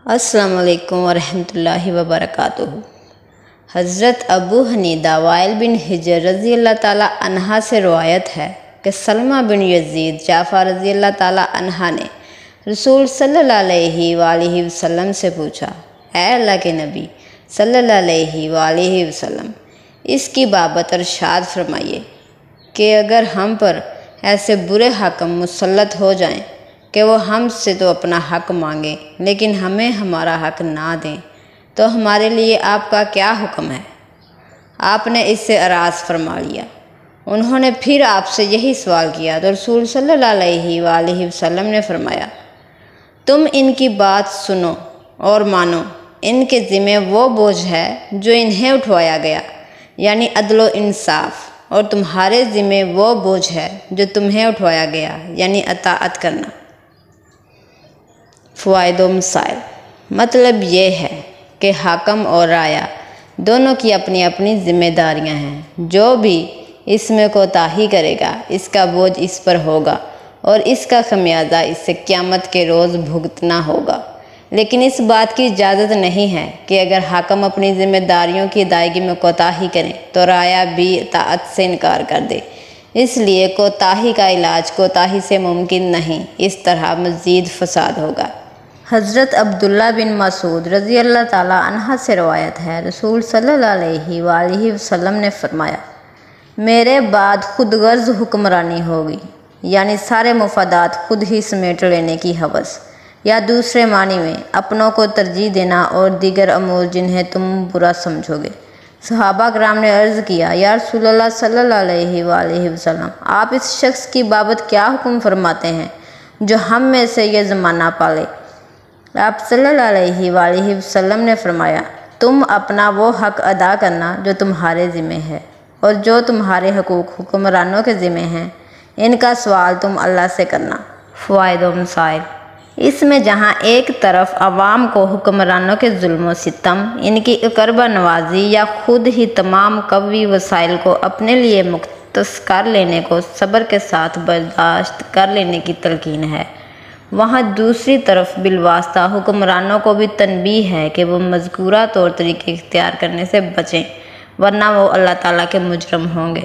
السلام علیکم ورحمۃ اللہ وبرکاتہ۔ حضرت ابو حنیدہ وائل بن حجر رضی اللہ تعالیٰ عنہ سے روایت ہے کہ سلمہ بن یزید جعفر رضی اللہ تعالیٰ عنہ نے رسول صلی اللہ علیہ وآلہ وسلم سے پوچھا، اے اللہ کے نبی صلی اللہ علیہ وآلہ وسلم، اس کی بابت ارشاد فرمائیے کہ اگر ہم پر ایسے برے حاکم مسلط ہو جائیں کہ وہ ہم سے تو اپنا حق مانگیں لیکن ہمیں ہمارا حق نہ دیں تو ہمارے لیے آپ کا کیا حکم ہے؟ آپ نے اس سے اراض فرما لیا۔ انہوں نے پھر آپ سے یہی سوال کیا تو رسول صلی اللہ علیہ وآلہ وسلم نے فرمایا، تم ان کی بات سنو اور مانو، ان کے ذمہ وہ بوجھ ہے جو انہیں اٹھوایا گیا، یعنی عدل و انصاف، اور تمہارے ذمہ وہ بوجھ ہے جو تمہیں اٹھوایا گیا، یعنی اطاعت کرنا۔ فوائد و مسائل۔ مطلب یہ ہے کہ حاکم اور رایا دونوں کی اپنی اپنی ذمہ داریاں ہیں۔ جو بھی اس میں کوتاہی کرے گا اس کا بوجھ اس پر ہوگا اور اس کا خمیازہ اس سے قیامت کے روز بھگتنا ہوگا۔ لیکن اس بات کی اجازت نہیں ہے کہ اگر حاکم اپنی ذمہ داریوں کی ادائیگی میں کوتاہی کریں تو رایا بھی اطاعت سے انکار کر دے۔ اس لیے کوتاہی کا علاج کوتاہی سے ممکن نہیں، اس طرح مزید فساد ہوگا۔ حضرت عبداللہ بن مسعود رضی اللہ تعالیٰ عنہ سے روایت ہے، رسول صلی اللہ علیہ وآلہ وسلم نے فرمایا، میرے بعد خود غرض حکمرانی ہوگی، یعنی سارے مفادات خود ہی سمیٹ لینے کی ہوس، یا دوسرے معنی میں اپنوں کو ترجیح دینا اور دیگر امور جنہیں تم برا سمجھو گے۔ صحابہ کرام نے عرض کیا، یا رسول اللہ صلی اللہ علیہ وآلہ وسلم، آپ اس شخص کی بابت کیا حکم فرماتے ہیں جو ہم میں سے یہ زمانہ پالے؟ آپ صلی اللہ علیہ وآلہ وسلم نے فرمایا، تم اپنا وہ حق ادا کرنا جو تمہارے ذمہ ہے، اور جو تمہارے حقوق حکمرانوں کے ذمہ ہیں ان کا سوال تم اللہ سے کرنا۔ فوائد و مسائل۔ اس میں جہاں ایک طرف عوام کو حکمرانوں کے ظلم و ستم، ان کی اقربا نوازی یا خود ہی تمام قوی وسائل کو اپنے لیے مختص کر لینے کو صبر کے ساتھ برداشت کر لینے کی تلقین ہے، وہاں دوسری طرف بالواسطہ حکمرانوں کو بھی تنبیہ ہے کہ وہ مذکورہ طور طریقے اختیار کرنے سے بچیں، ورنہ وہ اللہ تعالیٰ کے مجرم ہوں گے۔